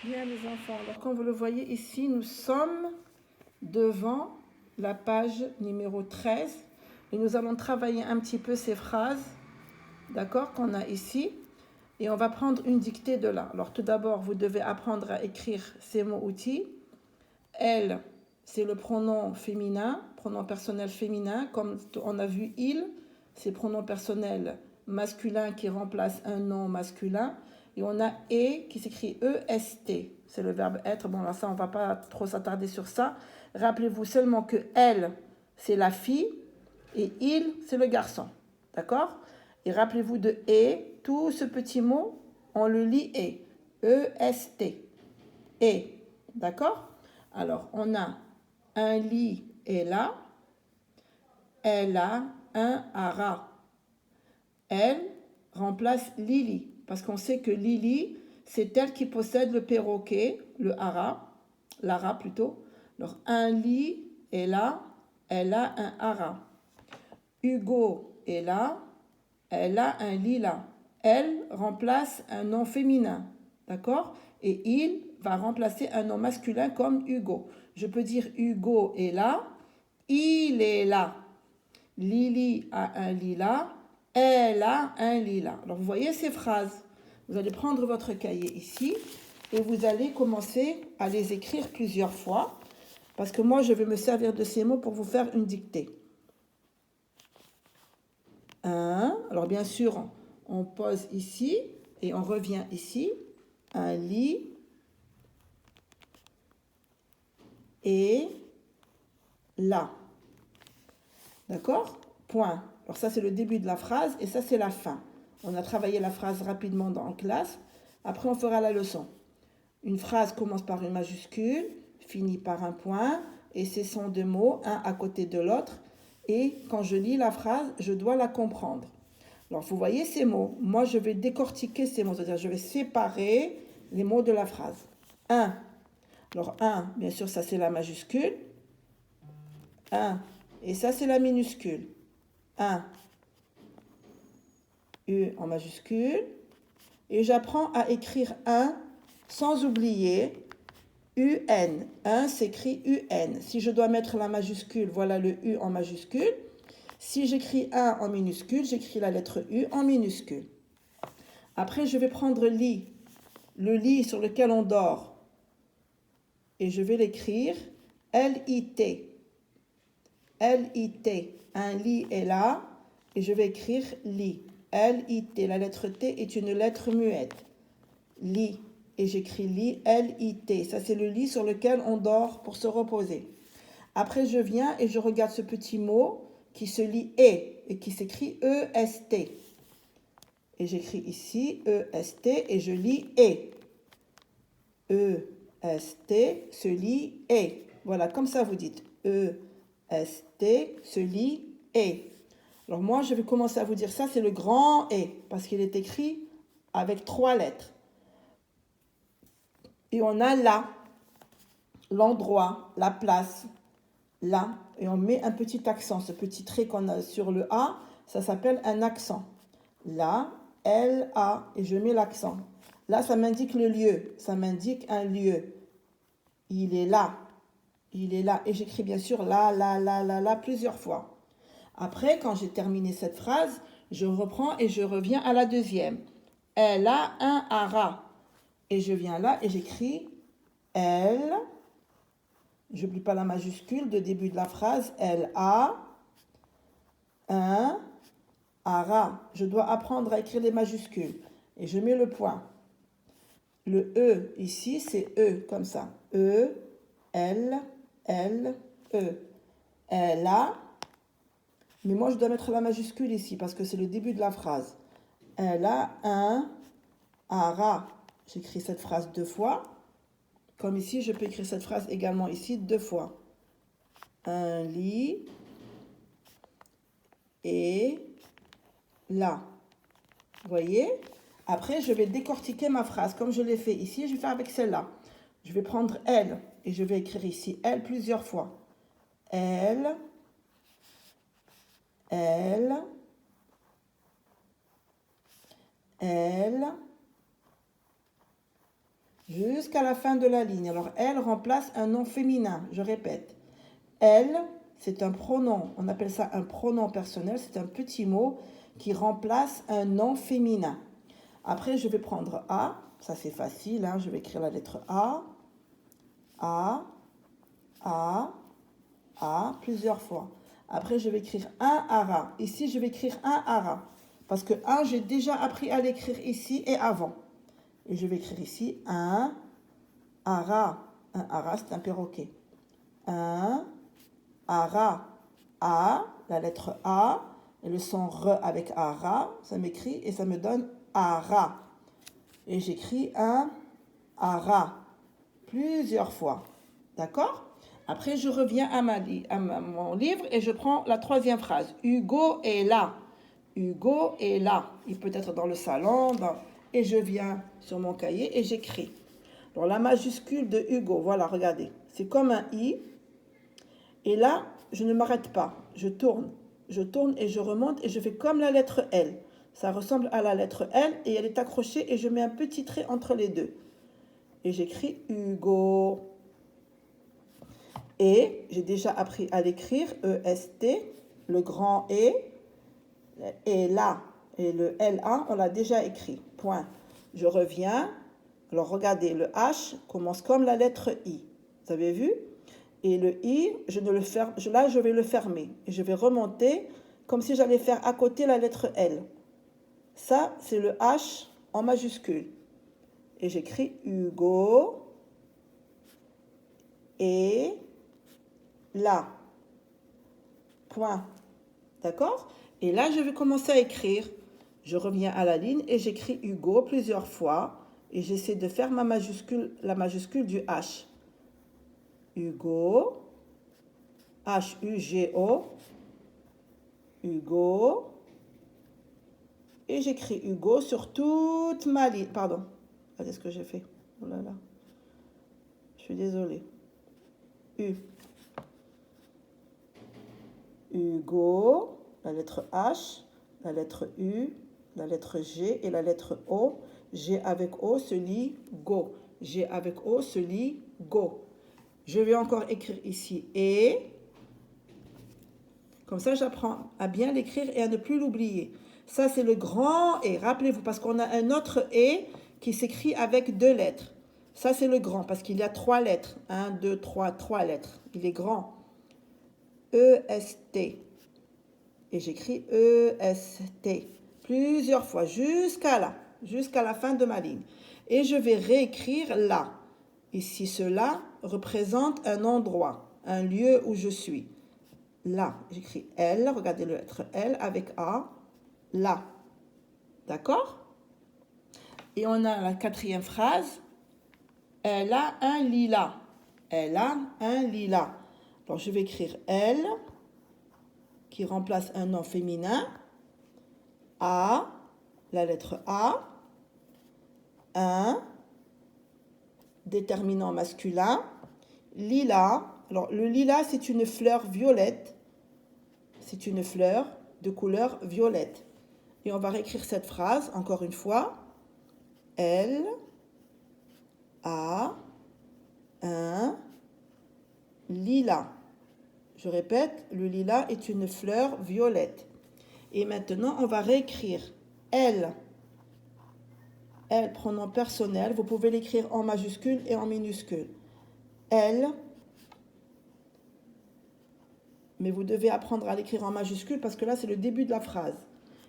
Bien les enfants, alors comme vous le voyez ici, nous sommes devant la page numéro 13 et nous allons travailler un petit peu ces phrases, d'accord, qu'on a ici et on va prendre une dictée de là. Alors tout d'abord, vous devez apprendre à écrire ces mots-outils. Elle, c'est le pronom féminin, pronom personnel féminin, comme on a vu il, c'est pronom personnel masculin qui remplace un nom masculin. Et on a et qui s'écrit E-S-T. C'est le verbe être. Bon, là, ça, on ne va pas trop s'attarder sur ça. Rappelez-vous seulement que elle, c'est la fille et il, c'est le garçon. D'accord? Et rappelez-vous de et, tout ce petit mot, on le lit et. E-S-T. Et. D'accord? Alors, on a un lit est là. Elle a un hara. Elle remplace Lily, parce qu'on sait que Lily, c'est elle qui possède le perroquet, le hara, l'ara plutôt. Alors, un lit est là, elle a un hara. Hugo est là, elle a un lila. Elle remplace un nom féminin, d'accord? Et il va remplacer un nom masculin comme Hugo. Je peux dire Hugo est là, il est là. Lily a un lilas, elle a un lilas. Alors vous voyez ces phrases. Vous allez prendre votre cahier ici et vous allez commencer à les écrire plusieurs fois parce que moi je vais me servir de ces mots pour vous faire une dictée. Alors bien sûr, on pose ici et on revient ici. Un lit et là. D'accord? Point. Alors ça, c'est le début de la phrase et ça, c'est la fin. On a travaillé la phrase rapidement en classe. Après, on fera la leçon. Une phrase commence par une majuscule, finit par un point et ce sont deux mots, un à côté de l'autre. Et quand je lis la phrase, je dois la comprendre. Alors, vous voyez ces mots. Moi, je vais décortiquer ces mots, c'est-à-dire je vais séparer les mots de la phrase. Un. Alors, un, bien sûr, ça c'est la majuscule. Un. Et ça, c'est la minuscule. 1, U en majuscule. Et j'apprends à écrire 1 sans oublier UN. 1 s'écrit UN. Si je dois mettre la majuscule, voilà le U en majuscule. Si j'écris 1 en minuscule, j'écris la lettre U en minuscule. Après, je vais prendre lit, le lit sur lequel on dort. Et je vais l'écrire L-I-T. L-I-T. Un lit est là. Et je vais écrire lit. L-I-T. La lettre T est une lettre muette. Lit. Et j'écris lit, L-I-T. Ça, c'est le lit sur lequel on dort pour se reposer. Après, je viens et je regarde ce petit mot qui se lit et qui s'écrit E-S-T. Et j'écris ici E-S-T et je lis et. E-S-T se lit et. Voilà, comme ça vous dites. E-S-T se lit et. Alors moi, je vais commencer à vous dire ça, c'est le grand et, parce qu'il est écrit avec 3 lettres. Et on a là, l'endroit, la place, là, et on met un petit accent. Ce petit trait qu'on a sur le A, ça s'appelle un accent. Là, L-A, et je mets l'accent. Là, ça m'indique le lieu, ça m'indique un lieu. Il est là, il est là. Et j'écris bien sûr là, plusieurs fois. Après, quand j'ai terminé cette phrase, je reprends et je reviens à la deuxième. Elle a un hara. Et je viens là et j'écris elle. Je n'oublie pas la majuscule de début de la phrase. Elle a un hara. Je dois apprendre à écrire les majuscules. Et je mets le point. Le E ici, c'est E, comme ça. E, L, L, E. Elle a. Mais moi, je dois mettre la majuscule ici parce que c'est le début de la phrase. Elle a un hara. J'écris cette phrase 2 fois. Comme ici, je peux écrire cette phrase également ici 2 fois. Un lit et là. Vous voyez? Après, je vais décortiquer ma phrase. Comme je l'ai fait ici, je vais faire avec celle-là. Je vais prendre elle et je vais écrire ici elle plusieurs fois. Elle, elle, elle. jusqu'à la fin de la ligne. Alors, elle remplace un nom féminin, je répète. Elle, c'est un pronom, on appelle ça un pronom personnel, c'est un petit mot qui remplace un nom féminin. Après, je vais prendre A, ça c'est facile, hein, je vais écrire la lettre A, A, A, plusieurs fois. Après, je vais écrire un ara. Ici, je vais écrire un ara. Parce que un, j'ai déjà appris à l'écrire ici et avant. Et je vais écrire ici un ara. Un ara, c'est un perroquet. Un ara. A, la lettre A, et le son re avec ara, ça m'écrit et ça me donne ara. Et j'écris un ara plusieurs fois. D'accord? Après, je reviens à mon livre et je prends la troisième phrase. Hugo est là. Hugo est là. Il peut être dans le salon. Et je viens sur mon cahier et j'écris. Alors, la majuscule de Hugo, voilà, regardez. C'est comme un I. Et là, je ne m'arrête pas. Je tourne et je remonte et je fais comme la lettre L. Ça ressemble à la lettre L et elle est accrochée et je mets un petit trait entre les deux. Et j'écris Hugo. Et j'ai déjà appris à l'écrire E-S-T, le grand E, et là, et le L-A, on l'a déjà écrit. Point. Je reviens. Alors regardez, le H commence comme la lettre I. Vous avez vu? Et le I, là, je vais le fermer. Et je vais remonter comme si j'allais faire à côté la lettre L. Ça, c'est le H en majuscule. Et j'écris Hugo et là. Point. D'accord? Et là, je vais commencer à écrire. Je reviens à la ligne et j'écris Hugo plusieurs fois. Et j'essaie de faire la majuscule du H. Hugo. H-U-G-O. Hugo. Et j'écris Hugo sur toute ma ligne. Pardon. Regardez ce que j'ai fait. Oh là là. Je suis désolée. U. Hugo, la lettre H, la lettre U, la lettre G et la lettre O. G avec O se lit go. G avec O se lit go. Je vais encore écrire ici et. Comme ça, j'apprends à bien l'écrire et à ne plus l'oublier. Ça, c'est le grand et. Rappelez-vous, parce qu'on a un autre et qui s'écrit avec 2 lettres. Ça, c'est le grand, parce qu'il y a 3 lettres. 1, 2, 3, 3 lettres. Il est grand. E-S-T. Et j'écris E-S-T. Plusieurs fois, jusqu'à là. Jusqu'à la fin de ma ligne. Et je vais réécrire là. Ici, cela représente un endroit, un lieu où je suis. Là, j'écris L, regardez le lettre L avec A, là. D'accord? Et on a la 4e phrase. Elle a un lilas. Elle a un lilas. Alors, je vais écrire L, qui remplace un nom féminin. A, la lettre A. Un, déterminant masculin. Lilas. Alors, le lilas, c'est une fleur violette. C'est une fleur de couleur violette. Et on va réécrire cette phrase, encore une fois. Elle a un lilas. Je répète, le lilas est une fleur violette. Et maintenant, on va réécrire elle. Elle, pronom personnel. Vous pouvez l'écrire en majuscule et en minuscule. Elle. Mais vous devez apprendre à l'écrire en majuscule parce que là, c'est le début de la phrase.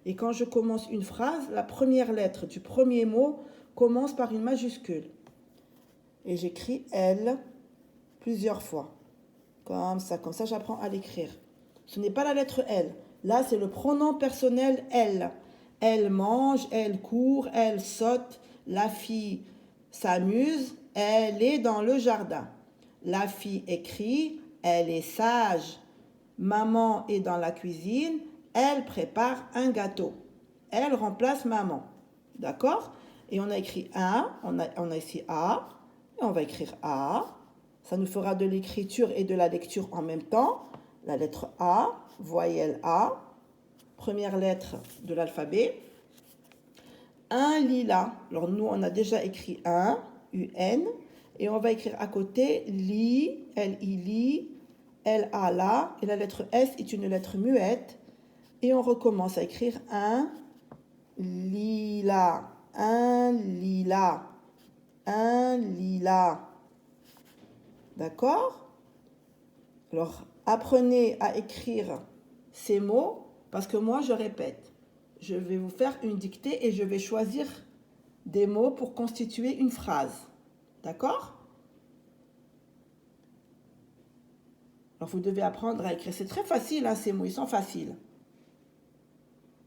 Et quand je commence une phrase, la première lettre du premier mot commence par une majuscule. Et j'écris elle plusieurs fois. Comme ça j'apprends à l'écrire. Ce n'est pas la lettre L. Là, c'est le pronom personnel elle. Elle mange, elle court, elle saute. La fille s'amuse, elle est dans le jardin. La fille écrit, elle est sage. Maman est dans la cuisine, elle prépare un gâteau. Elle remplace maman. D'accord? Et on a écrit un, on a ici A, et on va écrire A. Ça nous fera de l'écriture et de la lecture en même temps. La lettre A, voyelle A, première lettre de l'alphabet. Un lilas. Alors nous, on a déjà écrit un. U-N. Et on va écrire à côté li, L-I-Li, L-A, la. Et la lettre S est une lettre muette. Et on recommence à écrire un lilas, un lilas, un lilas. D'accord? Alors, apprenez à écrire ces mots parce que moi, je répète. Je vais vous faire une dictée et je vais choisir des mots pour constituer une phrase. D'accord? Alors, vous devez apprendre à écrire. C'est très facile, hein, ces mots, ils sont faciles.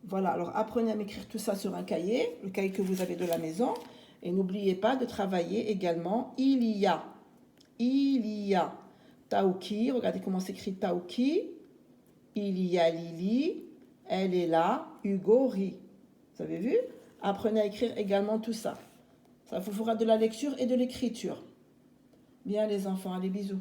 Voilà, alors apprenez à m'écrire tout ça sur un cahier, le cahier que vous avez de la maison. Et n'oubliez pas de travailler également il y a. Il y a. Taouki, regardez comment s'écrit Taouki. Il y a Lily, elle est là, Hugo rit. Vous avez vu? Apprenez à écrire également tout ça. Ça vous fera de la lecture et de l'écriture. Bien les enfants, allez bisous.